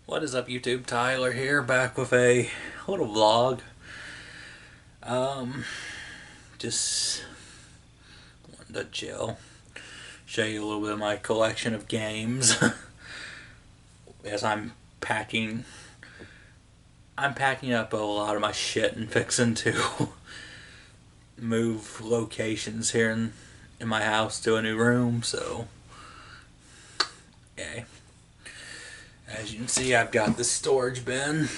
What is up, YouTube? Tyler here, back with a little vlog. Just wanted to chill, show you a little bit of my collection of games. As I'm packing up a lot of my shit and fixing to move locations here in my house to a new room. So, yeah. As you can see, I've got this storage bin,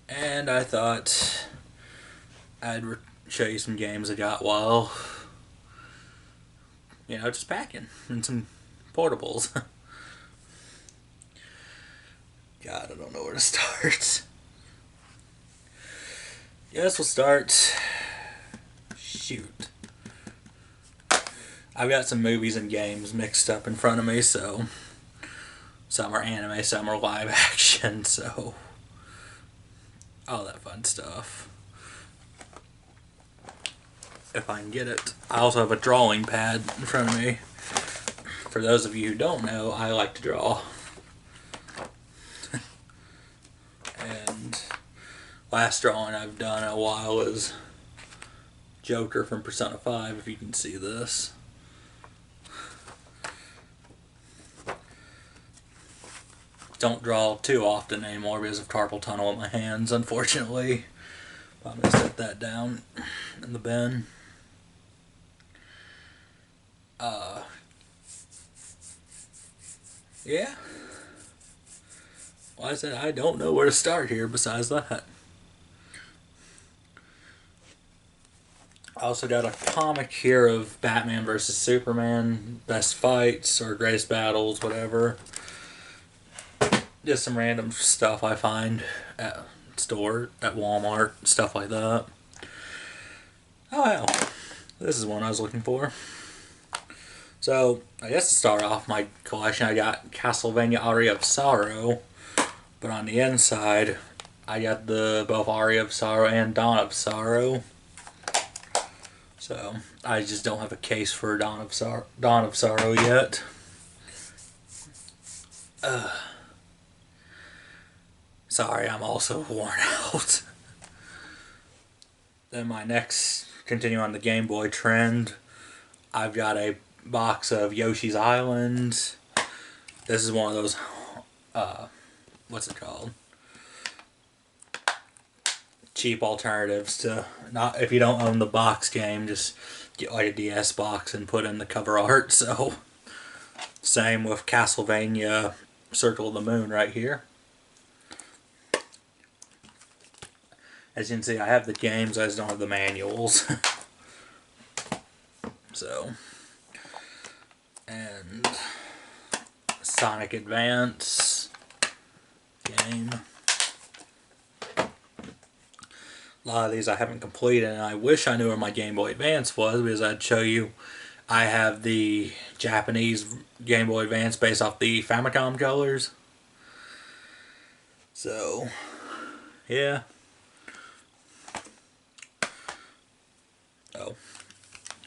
and I thought I'd show you some games I got while, just packing, and some portables. God, I don't know where to start. Yes, we'll start. Shoot. I've got some movies and games mixed up in front of me, so some are anime, some are live action, so all that fun stuff. If I can get it. I also have a drawing pad in front of me. For those of you who don't know, I like to draw. And last drawing I've done in a while is Joker from Persona 5, if you can see this. Don't draw too often anymore because of carpal tunnel in my hands, unfortunately. I'm going to set that down in the bin. Yeah. Well, I said I don't know where to start here besides that. I also got a comic here of Batman vs. Superman, best fights or greatest battles, whatever. Just some random stuff I find at store, at Walmart, stuff like that. Oh hell, this is one I was looking for. So, I guess to start off my collection, I got Castlevania Aria of Sorrow, but on the inside, I got both Aria of Sorrow and Dawn of Sorrow. So, I just don't have a case for Dawn of Sorrow yet. Sorry, I'm also worn out. Then my next, continue on the Game Boy trend, I've got a box of Yoshi's Island. This is one of those, what's it called? Cheap alternatives to, not if you don't own the box game, just get like a DS box and put in the cover art. So, same with Castlevania Circle of the Moon right here. As you can see, I have the games, I just don't have the manuals. So, and Sonic Advance game. A lot of these I haven't completed, and I wish I knew where my Game Boy Advance was, because I'd show you. I have the Japanese Game Boy Advance based off the Famicom colors. So, yeah. Oh,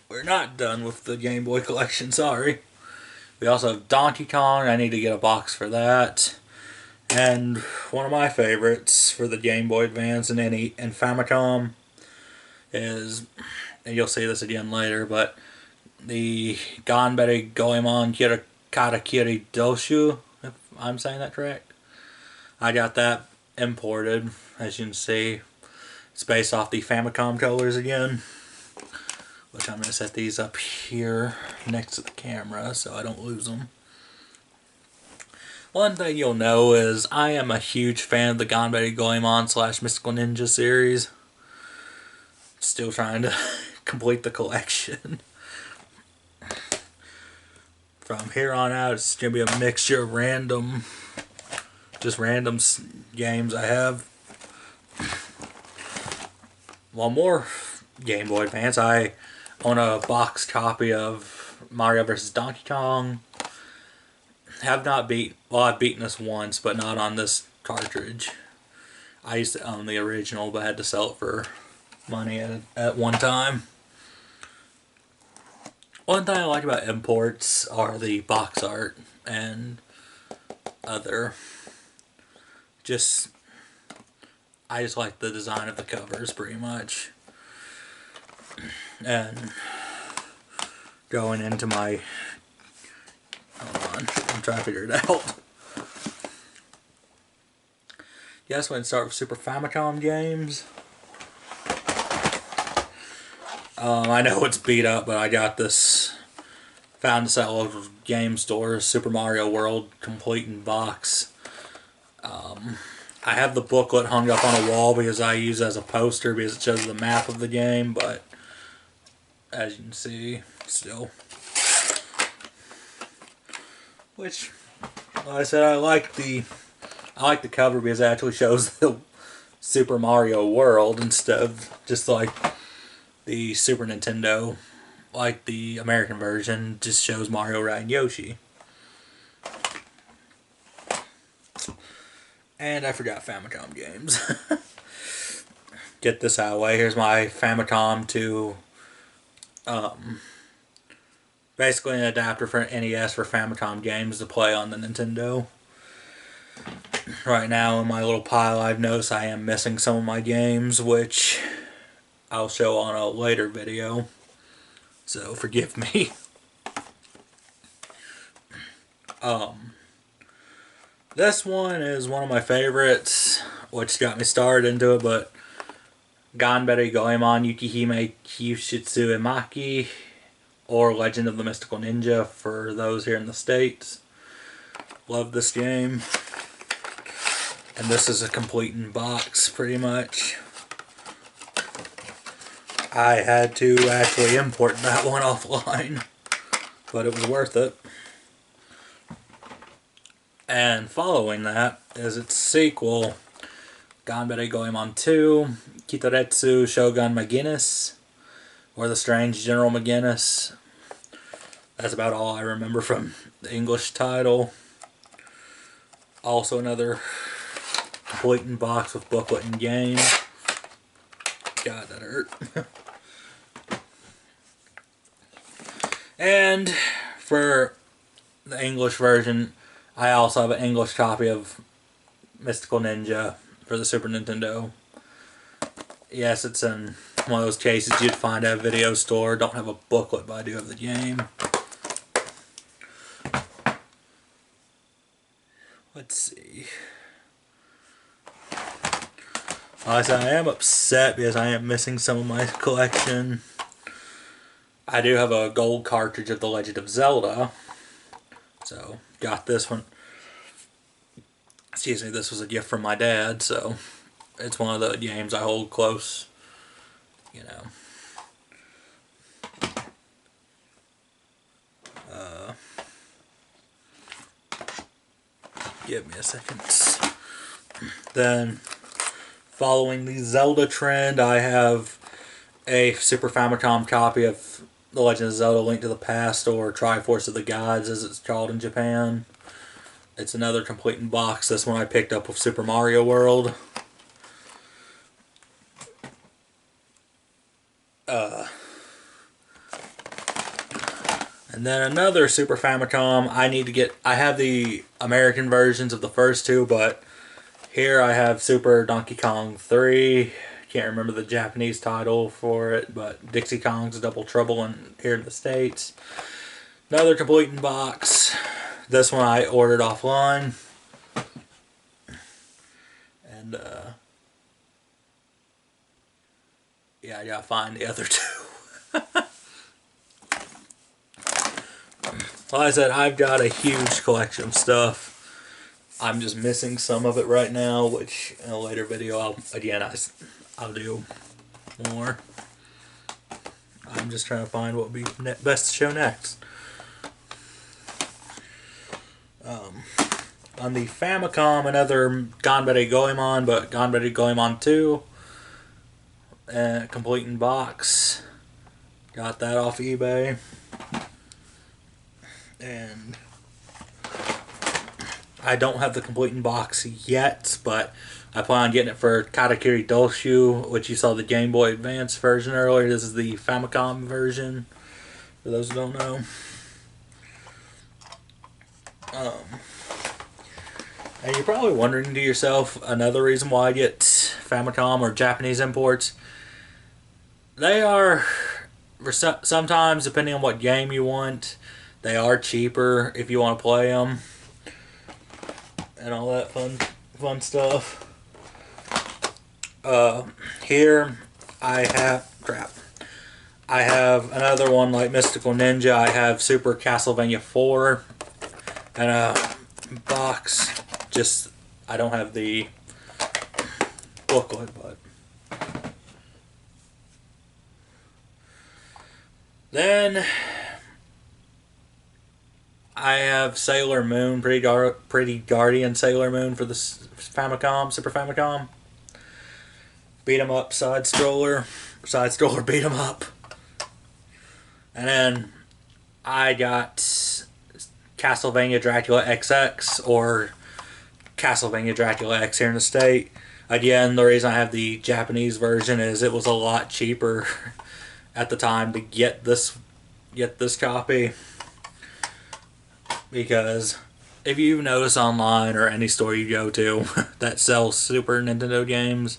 we're not done with the Game Boy collection, sorry. We also have Donkey Kong, I need to get a box for that. And one of my favorites for the Game Boy Advance and Famicom is, and you'll see this again later, but the Ganbare Goemon Katakiri Doshu, if I'm saying that correct. I got that imported, as you can see. It's based off the Famicom colors again. Which I'm going to set these up here next to the camera so I don't lose them. One thing you'll know is I am a huge fan of the Ganbare Goemon / Mystical Ninja series. Still trying to complete the collection. From here on out, it's going to be a mixture of random games I have. One more Game Boy Advance, I own a box copy of Mario vs. Donkey Kong. I've beaten this once, but not on this cartridge. I used to own the original, but had to sell it for money at one time. One thing I like about imports are the box art and other. I just like the design of the covers pretty much. And going into my... Hold on, I'm trying to figure it out. Yes, we're going to start with Super Famicom games. I know it's beat up, but I got this, found this at local game stores, Super Mario World complete in box. I have the booklet hung up on a wall because I use it as a poster because it shows the map of the game, but as you can see, still. Which, like I said, I like the cover because it actually shows the Super Mario World instead of just like the Super Nintendo, like the American version, just shows Mario riding Yoshi. And I forgot Famicom games. Get this out of the way. Here's my Famicom to basically an adapter for NES for Famicom games to play on the Nintendo. Right now in my little pile I've noticed I am missing some of my games, which I'll show on a later video. So forgive me. This one is one of my favorites, which got me started into it, but Ganbare Goemon Yukihime Kyushitsu Emaki, or Legend of the Mystical Ninja for those here in the States. Love this game. And this is a complete in box, pretty much. I had to actually import that one offline, but it was worth it. And following that is its sequel, Ganbare Goemon 2, Kitoretsu Shogun McGinnis, or The Strange General McGinnis. That's about all I remember from the English title. Also another complete in box with booklet and game. God, that hurt. And for the English version, I also have an English copy of Mystical Ninja for the Super Nintendo. Yes, it's in one of those cases you'd find at a video store. Don't have a booklet, but I do have the game. Let's see. Like I said, I am upset because I am missing some of my collection. I do have a gold cartridge of The Legend of Zelda. So, got this one. Excuse me, this was a gift from my dad, so it's one of the games I hold close, you know. Give me a second. Then, following the Zelda trend, I have a Super Famicom copy of The Legend of Zelda: Link to the Past, or Triforce of the Gods as it's called in Japan. It's another complete in box. This one I picked up with Super Mario World. And then another Super Famicom. I have the American versions of the first two, but here I have Super Donkey Kong 3. Can't remember the Japanese title for it, but Dixie Kong's Double Trouble here in the States. Another complete in box. This one I ordered offline. And yeah, I gotta find the other two. Like I said, I've got a huge collection of stuff. I'm just missing some of it right now, which in a later video I'll do more. I'm just trying to find what would be best to show next. On the Famicom, another Ganbare Goemon, but Ganbare Goemon 2, complete in box. Got that off eBay. And I don't have the complete in box yet, but I plan on getting it for Katakiri Doshu, which you saw the Game Boy Advance version earlier. This is the Famicom version for those who don't know. And you're probably wondering to yourself, another reason why I get Famicom or Japanese imports. They are, sometimes, depending on what game you want, they are cheaper if you want to play them. And all that fun stuff. Here, I have another one like Mystical Ninja. I have Super Castlevania 4 and a box. Just, I don't have the booklet, but. Then I have Sailor Moon, Pretty Guardian Sailor Moon for the Famicom, Super Famicom. Beat 'em up side stroller beat 'em up. And then I got Castlevania Dracula XX, or Castlevania Dracula X here in the state. Again, the reason I have the Japanese version is it was a lot cheaper at the time to get this copy, because if you notice online or any store you go to that sells Super Nintendo games,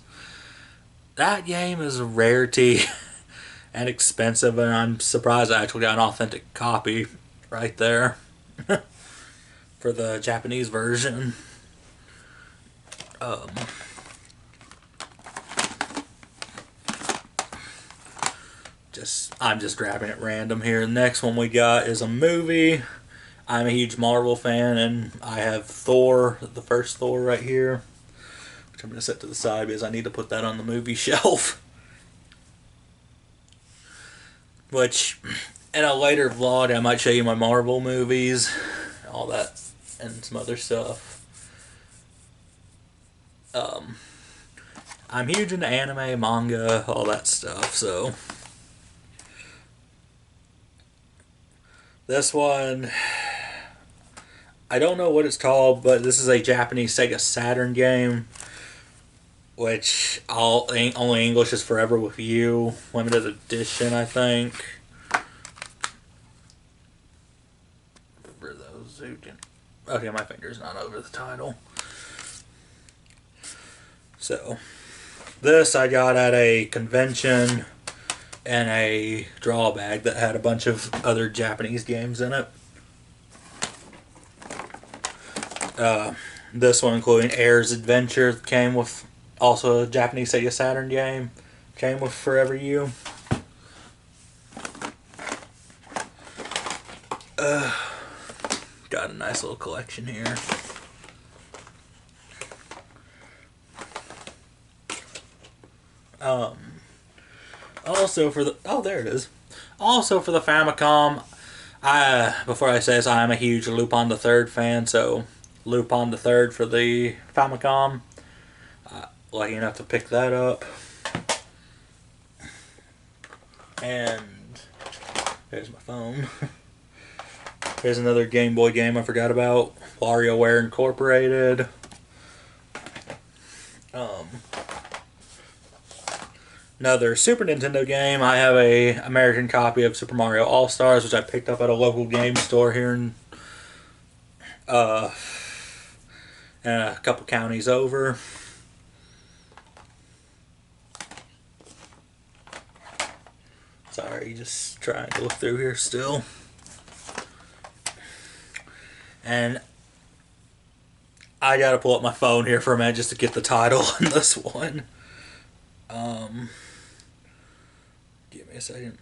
that game is a rarity and expensive, and I'm surprised I actually got an authentic copy right there for the Japanese version. I'm just grabbing it random here. The next one we got is a movie. I'm a huge Marvel fan, and I have Thor, the first Thor right here, which I'm going to set to the side because I need to put that on the movie shelf. Which, in a later vlog, I might show you my Marvel movies, all that, and some other stuff. I'm huge into anime, manga, all that stuff, so. This one, I don't know what it's called, but this is a Japanese Sega Saturn game, which only English is Forever With You, limited edition, I think. For those who didn't. Okay, my finger's not over the title. So, this I got at a convention in a draw bag that had a bunch of other Japanese games in it. This one, including Air's Adventure, came with also a Japanese Sega Saturn game. Came with Forever You. Got a nice little collection here. Also for the there it is. Also for the Famicom, before I say this, I'm a huge Lupon the Third fan, so Lupon the Third for the Famicom. Lucky enough to pick that up. And there's my phone. Here's another Game Boy game I forgot about. WarioWare Incorporated. Another Super Nintendo game. I have a American copy of Super Mario All-Stars, which I picked up at a local game store here in a couple counties over. Sorry, just trying to look through here still. And I gotta pull up my phone here for a minute just to get the title on this one. Give me a second.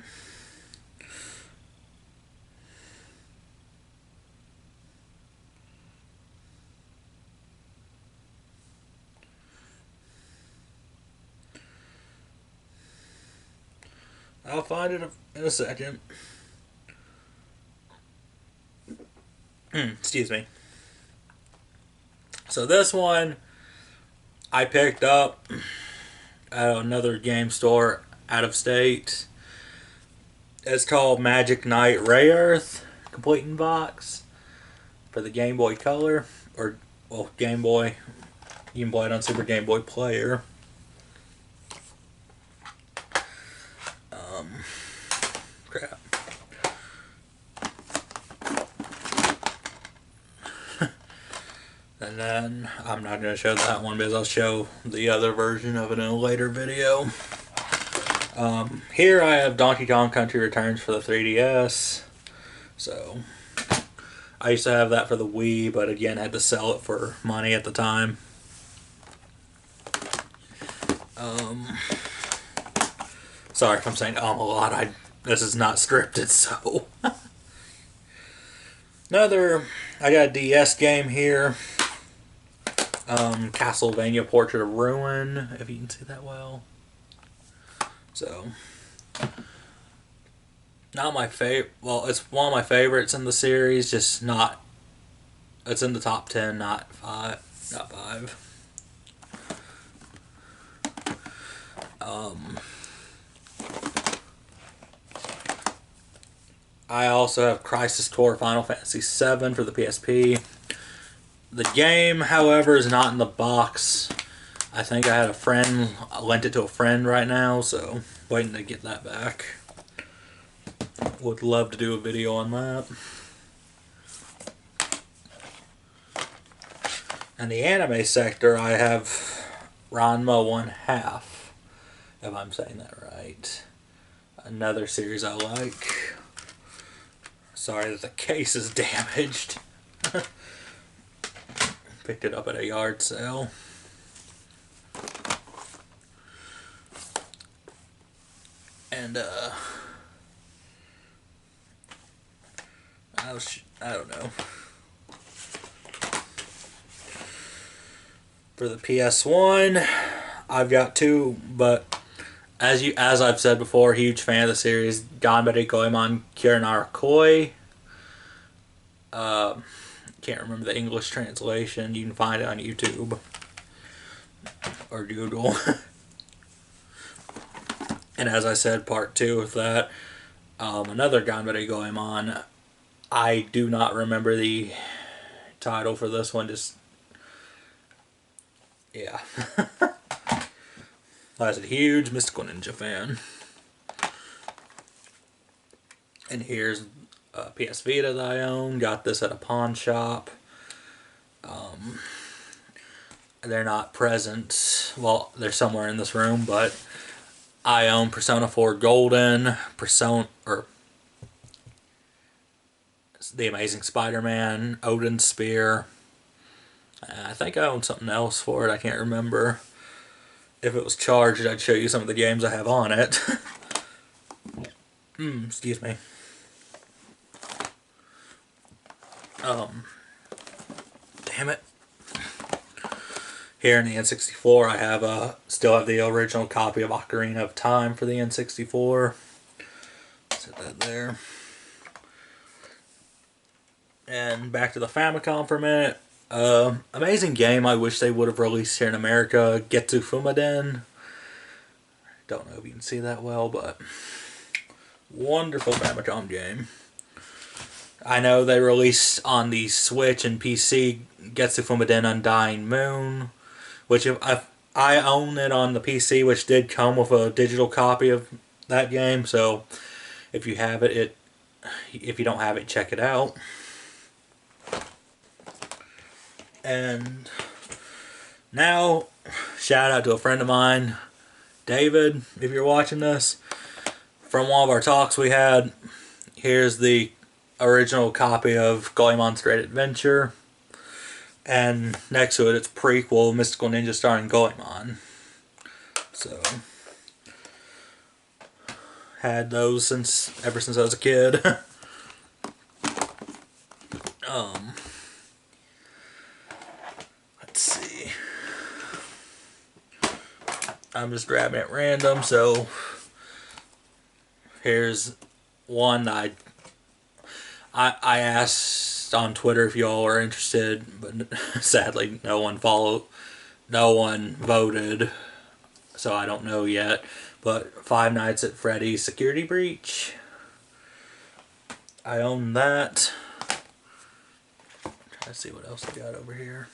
I'll find it in a second. Excuse me. So this one I picked up at another game store out of state. It's called Magic Knight Ray Earth Complete in Box for the Game Boy Color, or well, Game Boy. You can play it on Super Game Boy Player. Crap. And then I'm not going to show that one because I'll show the other version of it in a later video. Here I have Donkey Kong Country Returns for the 3DS. So I used to have that for the Wii, but again had to sell it for money at the time. Sorry if I'm saying a lot. This is not scripted, so. I got a DS game here. Castlevania Portrait of Ruin, if you can see that well. So, not my favorite. Well, it's one of my favorites in the series. Just not. It's in the top 10, not 5. Not 5. I also have Crisis Core Final Fantasy VII for the PSP. The game, however, is not in the box. I think I had a friend, I lent it to a friend right now, so waiting to get that back. Would love to do a video on that. In the anime sector, I have Ranma 1/2, if I'm saying that right. Another series I like. Sorry that the case is damaged. Picked it up at a yard sale. And I don't know. For the PS1, I've got 2, but as I've said before, huge fan of the series. Ganbare Goemon Kyuranara Koi. Can't remember the English translation. You can find it on YouTube or Google. And as I said, part 2 of that, another Ganbare Goemon. I do not remember the title for this one. Just yeah. I was a huge Mystical Ninja fan. And here's a PS Vita that I own. Got this at a pawn shop. They're not present. Well, they're somewhere in this room, but I own Persona 4 Golden, The Amazing Spider-Man, Odin's Spear. I think I own something else for it. I can't remember. If it was charged, I'd show you some of the games I have on it. Excuse me. Damn it. Here in the N64, I have still have the original copy of Ocarina of Time for the N64. Set that there. And back to the Famicom for a minute. Amazing game. I wish they would have released here in America. Getsu Fumaden. Don't know if you can see that well, but wonderful Famicom game. I know they released on the Switch and PC Getsu Fumaden Undying Moon, which I own it on the PC, which did come with a digital copy of that game. So if you have it, if you don't have it, check it out. And now, shout out to a friend of mine, David, if you're watching this. From one of our talks we had, here's the original copy of Goemon's Great Adventure. And next to it, it's prequel, Mystical Ninja starring Goemon. So, had those ever since I was a kid. Let's see. I'm just grabbing at random, so here's one that I asked on Twitter if y'all are interested, but sadly no one voted, so I don't know yet. But Five Nights at Freddy's Security Breach, I own that. I'm trying to see what else I got over here.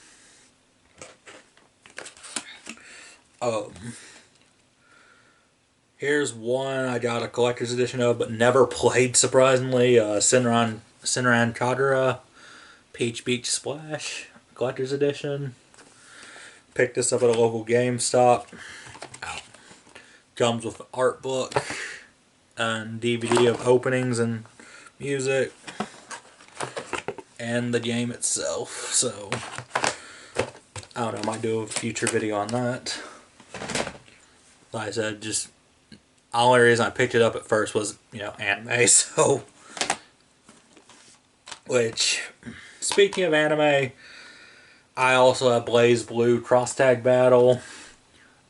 Here's one I got a collector's edition of, but never played, surprisingly. Senran Kadra, Peach Beach Splash. Collector's Edition. Picked this up at a local GameStop. Comes with an art book and DVD of openings and music. And the game itself. So, I don't know, I might do a future video on that. Like I said, just the only reason I picked it up at first was, you know, anime, so. Which, speaking of anime, I also have Blaze Blue Cross Tag Battle.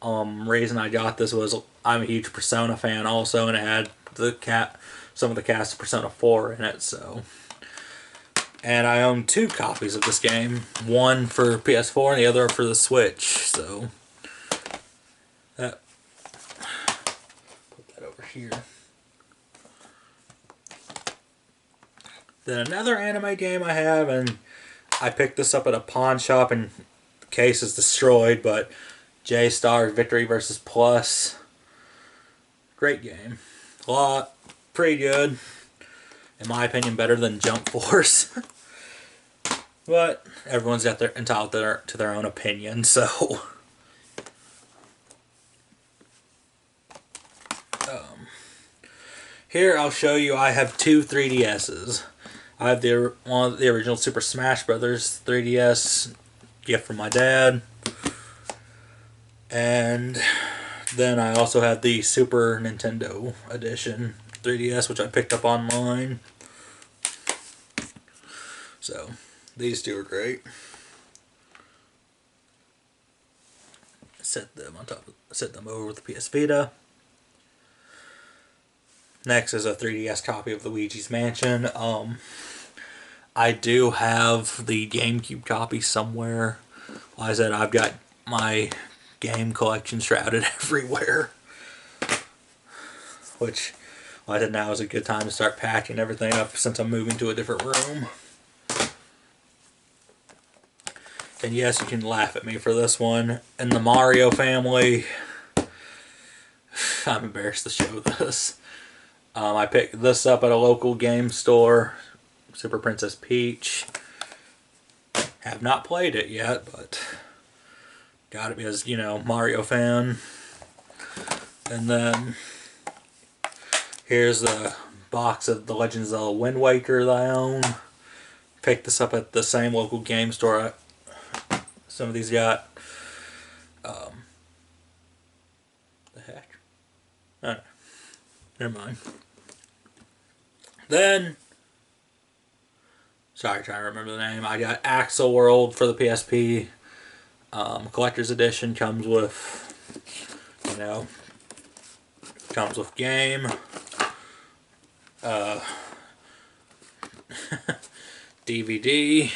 Reason I got this was I'm a huge Persona fan also, and it had some of the cast of Persona 4 in it, so. And I own 2 copies of this game, one for PS4 and the other for the Switch, so. Put that over here. Then another anime game I have, and I picked this up at a pawn shop and the case is destroyed, but J-Star's Victory vs. Plus. Great game. Pretty good. In my opinion, better than Jump Force. But everyone's got entitled to their own opinion, so. Here I'll show you I have 2 3DSs. I have one of the original Super Smash Brothers 3DS gift from my dad. And then I also have the Super Nintendo Edition 3DS, which I picked up online. So, these 2 are great. Set them over with the PS Vita. Next is a 3DS copy of Luigi's Mansion. I do have the GameCube copy somewhere. Like I said, I've got my game collection shrouded everywhere. Which, like I said, now is a good time to start packing everything up since I'm moving to a different room. And yes, you can laugh at me for this one. In the Mario family, I'm embarrassed to show this. I picked this up at a local game store, Super Princess Peach. Have not played it yet, but got it because, you know, Mario fan. And then here's the box of The Legend of Zelda Wind Waker that I own. Picked this up at the same local game store some of these got. The heck? I don't know. Never mind. Then, sorry, trying to remember the name. I got Axel World for the PSP. Collector's Edition comes with, you know, comes with game. DVD.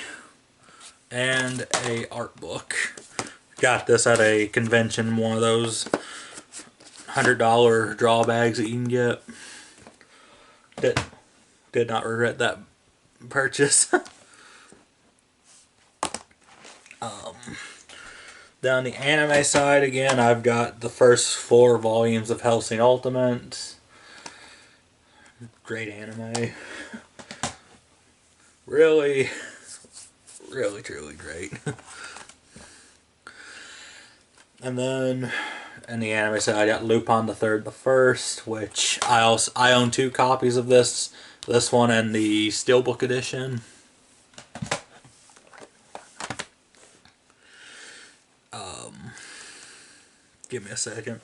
And a art book. Got this at a convention, one of those $100 draw bags that you can get. Did not regret that purchase. Down the anime side again, I've got the first 4 volumes of Hellsing Ultimate. Great anime. Really truly great. And then in the anime side, I got Lupon the Third, the First, which I own 2 copies of this one and the Steelbook edition. Give me a second.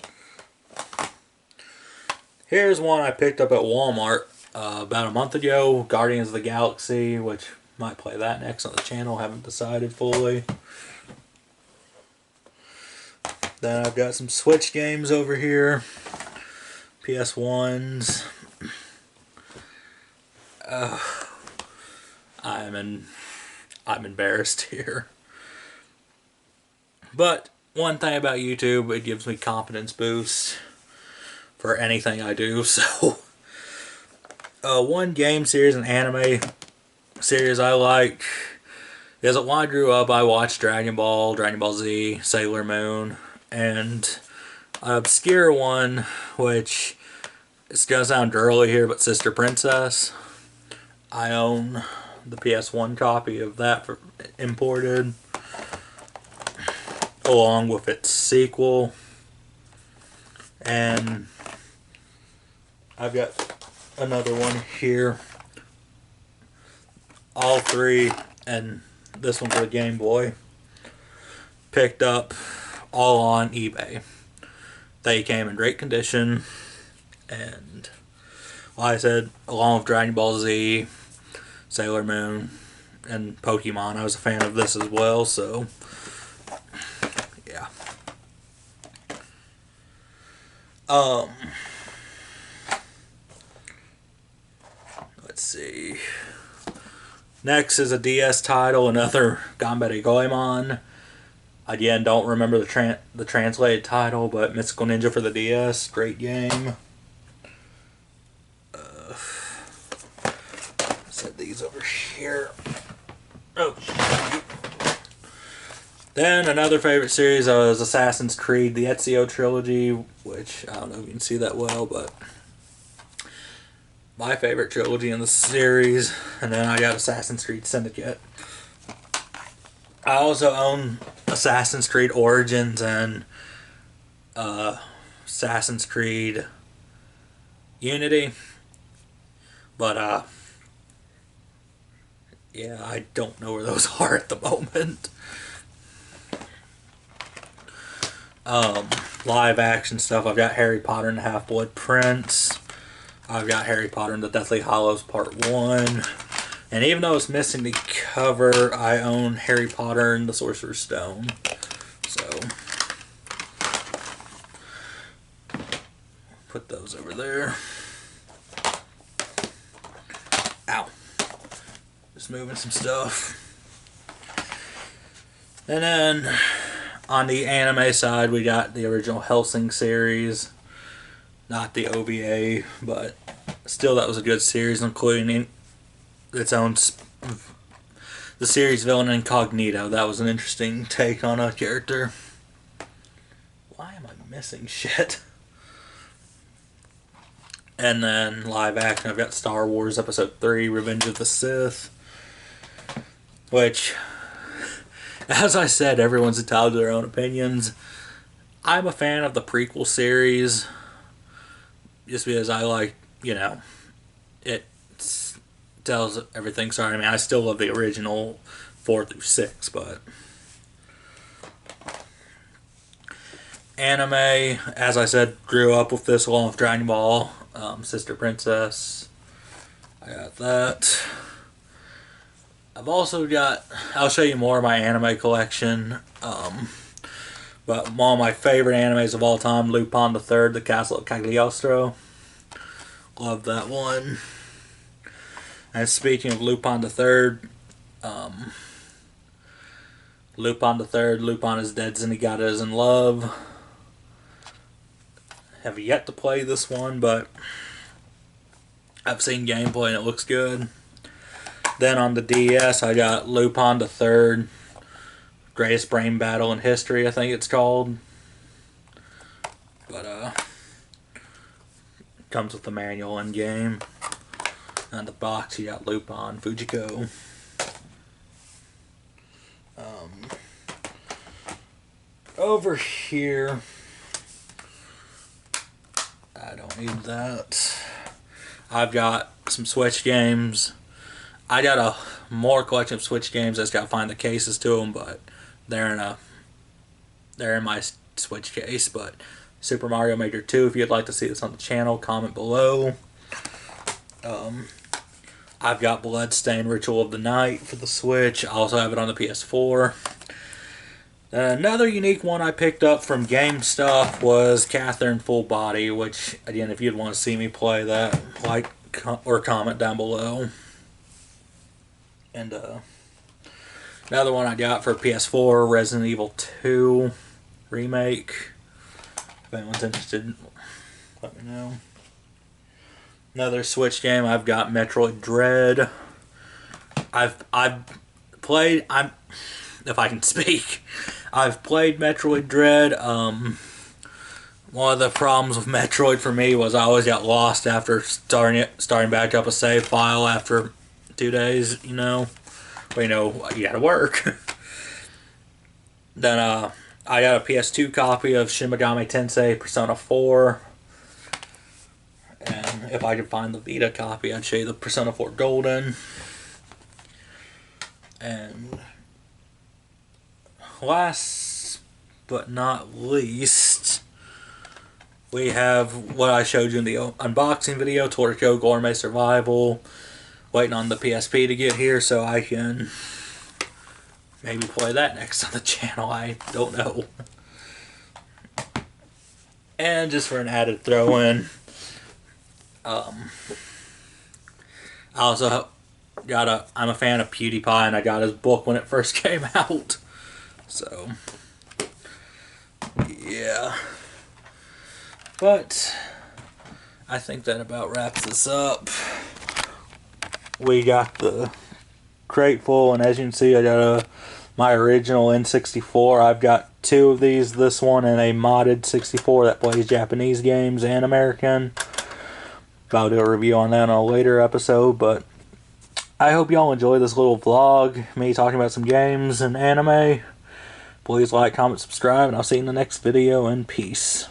Here's one I picked up at Walmart about a month ago, Guardians of the Galaxy, which might play that next on the channel, haven't decided fully. Then I've got some Switch games over here, PS1s. I'm embarrassed here. But one thing about YouTube, it gives me confidence boost for anything I do. So, one game series and anime series I like is when I grew up, I watched Dragon Ball Z, Sailor Moon, and an obscure one, which it's gonna sound early here, but Sister Princess. I own the PS1 copy of that imported. along with its sequel. And I've got another one here. All three, and this one for the Game Boy, picked up all on eBay. They came in great condition, and like I said, along with Dragon Ball Z, Sailor Moon, and Pokemon, I was a fan of this as well, so yeah. Let's see. Next is a DS title, another Goemon. Again, don't remember the translated title, but Mystical Ninja for the DS, great game. Set these over here. Oh. Then another favorite series was Assassin's Creed, the Ezio Trilogy, which I don't know if you can see that well, but my favorite trilogy in the series. And then I got Assassin's Creed Syndicate. I also own Assassin's Creed Origins and Assassin's Creed Unity, but yeah, I don't know where those are at the moment. Live action stuff, I've got Harry Potter and the Half-Blood Prince. I've got Harry Potter and the Deathly Hallows Part 1. And even though it's missing the cover, I own Harry Potter and the Sorcerer's Stone. So, put those over there. Ow. Just moving some stuff. And then, on the anime side, we got the original Hellsing series. Not the OVA, but still that was a good series, including its own the series villain Incognito. That was an interesting take on a character. Why am I missing shit? And then live action, I've got Star Wars Episode 3, Revenge of the Sith, which, as I said, everyone's entitled to their own opinions. I'm a fan of the prequel series, just because I like, you know, it tells everything. Sorry, I mean, I still love the original 4 through 6, but anime, as I said, grew up with this along with Dragon Ball, Sister Princess. I got that. I've also got, I'll show you more of my anime collection, but one of my favorite animes of all time, Lupon the Third, The Castle of Cagliostro. Love that one. And speaking of Lupon the Third, Lupon the Third, Lupon is dead, Zenigata is in love. Have yet to play this one, but I've seen gameplay and it looks good. Then on the DS, I got Lupon the Third, Greatest Brain Battle in History, I think it's called. But comes with the manual in game. On the box, you got Lupon, Fujiko. Over here, I don't need that. I've got some Switch games. I got a more collection of Switch games. I just gotta find the cases to them, but they're in my Switch case. But Super Mario Maker 2, if you'd like to see this on the channel, comment below. I've got Bloodstained Ritual of the Night for the Switch. I also have it on the PS4. Another unique one I picked up from GameStop was Catherine Full Body, which, again, if you'd want to see me play that, like or comment down below. And another one I got for PS4, Resident Evil 2 Remake. If anyone's interested, let me know. Another Switch game, I've got Metroid Dread. I've played, if I can speak, I've played Metroid Dread. One of the problems with Metroid for me was I always got lost after starting back up a save file after 2 days, you know. But, you know, you gotta work. Then I got a PS2 copy of Shin Megami Tensei Persona 4. And if I could find the Vita copy, I'd show you the Persona 4 Golden. And last but not least, we have what I showed you in the unboxing video, Toriko Gourmet Survival. Waiting on the PSP to get here so I can maybe play that next on the channel. I don't know. And just for an added throw-in, I also got I'm a fan of PewDiePie, and I got his book when it first came out. So, yeah. But I think that about wraps this up. We got the crate full, and as you can see, I got my original N64. I've got two of these, this one and a modded 64 that plays Japanese games and American. I'll do a review on that in a later episode, but I hope y'all enjoy this little vlog, me talking about some games and anime. Please like, comment, subscribe, and I'll see you in the next video, and peace.